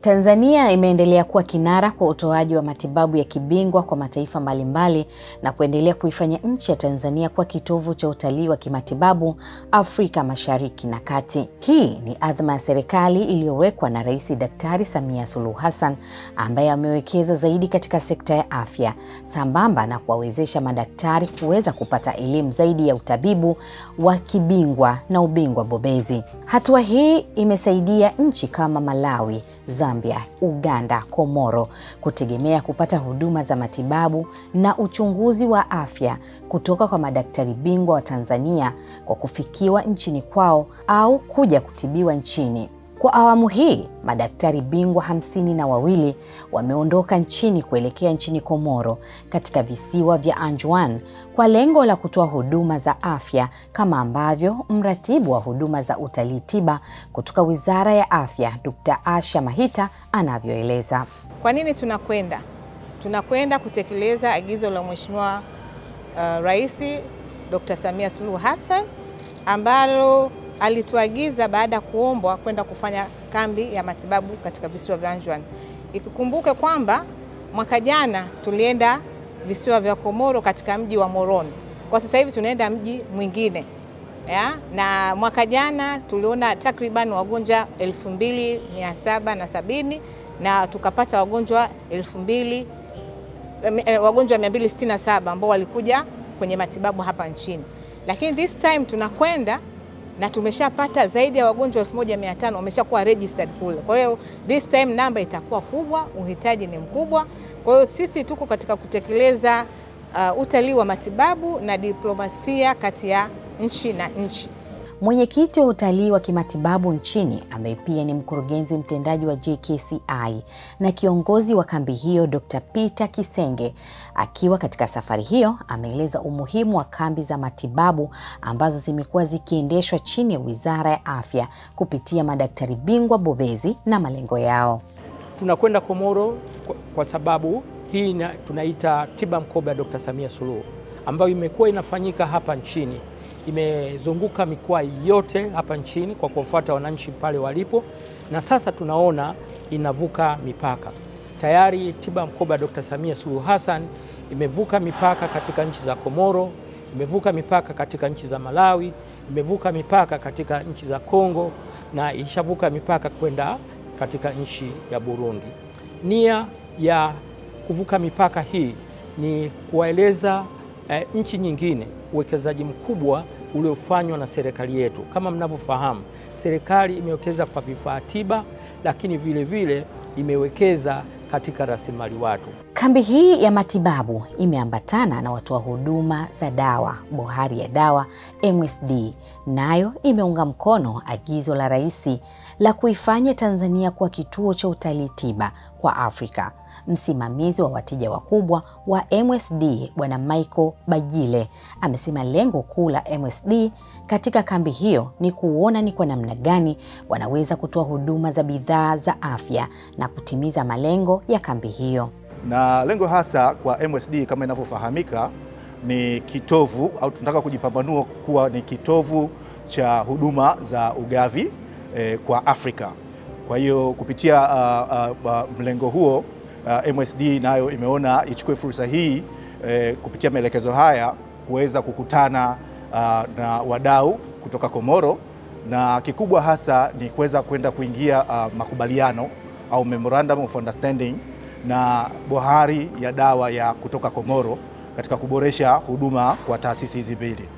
Tanzania imeendelea kuwa kinara kwa utoaji wa matibabu ya kibingwa kwa mataifa mbalimbali na kuendelea kuifanya nchi ya Tanzania kuwa kitovu cha utalii wa kimatibabu Afrika Mashariki na Kati. Hii ni adhma ya serikali iliyowekwa na Rais Daktari Samia Suluhu Hassan, ambaye amewekeza zaidi katika sekta ya afya, sambamba na kuwawezesha madaktari kuweza kupata elimu zaidi ya utabibu wa kibingwa na ubingwa bobezi. Hatua hii imesaidia nchi kama Malawi, Zambia, Uganda, Komoro kutegemea kupata huduma za matibabu na uchunguzi wa afya kutoka kwa madaktari bingwa wa Tanzania kwa kufikiwa nchini kwao au kuja kutibiwa nchini. Kwa awamu hii, madaktari bingwa 52 wameondoka nchini kuelekea nchini Komoro katika visiwa vya Anjouan kwa lengo la kutoa huduma za afya, kama ambavyo mratibu wa huduma za utalii tiba kutoka Wizara ya Afya, Dr. Asha Mahita anavyoeleza. Kwa nini tunakwenda? Tunakwenda kutekeleza agizo la Mheshimiwa Rais Dr. Samia Suluhu Hassan ambalo alituagiza baada ya kuombwa kwenda kufanya kambi ya matibabu katika visiwa vya Anjouan. Ikikumbuke kwamba mwaka jana tulienda visiwa vya Komoro katika mji wa Moroni. Kwa sasa hivi tunaenda mji mwingine. Na mwaka jana tuliona takriban wagonjwa 2770 na tukapata wagonjwa 267 ambao walikuja kwenye matibabu hapa nchini. Lakini this time tunakwenda na tumeshapata zaidi ya wagonjwa 1500 wameshakuwa registered kule. Kwa hiyo this time namba itakuwa kubwa, uhitaji ni mkubwa. Kwa hiyo sisi tuko katika kutekeleza utalii wa matibabu na diplomasia kati ya nchi na nchi. Mwenyekiti wa utalii wa kimatibabu nchini, ambaye pia ni mkurugenzi mtendaji wa JKCI na kiongozi wa kambi hiyo, Dr. Peter Kisenge, akiwa katika safari hiyo, ameeleza umuhimu wa kambi za matibabu ambazo zimekuwa zikiendeshwa chini ya Wizara ya Afya kupitia madaktari bingwa bobezi na malengo yao. Tunakwenda Komoro kwa sababu hii tunaita tiba mkoba ya Dr. Samia Suluhu, ambayo imekuwa inafanyika hapa nchini. Imezunguka mikoa yote hapa nchini kwa kufuata wananchi pale walipo, na sasa tunaona inavuka mipaka. Tayari tiba mkoba Dr. Samia Suluhu Hassan imevuka mipaka katika nchi za Komoro, imevuka mipaka katika nchi za Malawi, imevuka mipaka katika nchi za Kongo na ilishavuka mipaka kwenda katika nchi ya Burundi. Nia ya kuvuka mipaka hii ni kuwaeleza nchi nyingine uwekezaji mkubwa uliofanywa na serikali yetu. Kama mnavyofahamu, serikali imewekeza kwa vifaa tiba, lakini vile vile imewekeza katika rasilimali watu. Kambi hii ya matibabu imeambatana na watoa huduma za dawa, bohari ya dawa MSD, nayo imeunga mkono agizo la Rais la kuifanya Tanzania kuwa kituo cha utalii tiba kwa Afrika. Msimamizi wa wateja wakubwa wa MSD, Bwana Michael Bajile, amesema lengo kuu la MSD katika kambi hiyo ni kuona ni kwa namna gani wanaweza kutoa huduma za bidhaa za afya na kutimiza malengo ya kambi hiyo. Na lengo hasa kwa MSD kama inavyofahamika ni kitovu, au tunataka kujipambanua kuwa ni kitovu cha huduma za ugavi kwa Afrika. Kwa hiyo kupitia mlengo huo, MSD nayo imeona ichukue fursa hii kupitia maelekezo haya kuweza kukutana na wadau kutoka Komoro, na kikubwa hasa ni kuweza kwenda kuingia makubaliano au memorandum of understanding na bohari ya dawa ya kutoka Komoro katika kuboresha huduma kwa taasisi hizi mbili.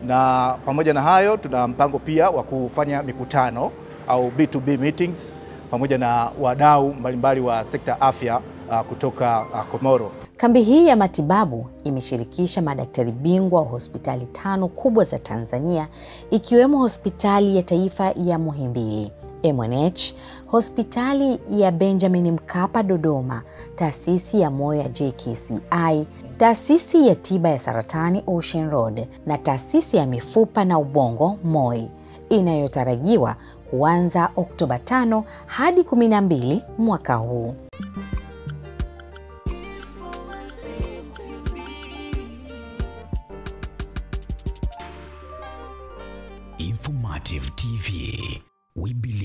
Na pamoja na hayo, tuna mpango pia wa kufanya mikutano au B2B meetings pamoja na wadau mbalimbali wa sekta afya kutoka Komoro. Kambi hii ya matibabu imeshirikisha madaktari bingwa wa hospitali 5 kubwa za Tanzania, ikiwemo Hospitali ya Taifa ya Muhimbili, MNH, Hospitali ya Benjamin Mkapa Dodoma, Taasisi ya Moyo ya JKCI, Taasisi ya Tiba ya Saratani Ocean Road na Taasisi ya Mifupa na Ubongo MOI, inayotarajiwa kuanza Oktoba 5 hadi 12 mwaka huu. Informative TV. We believe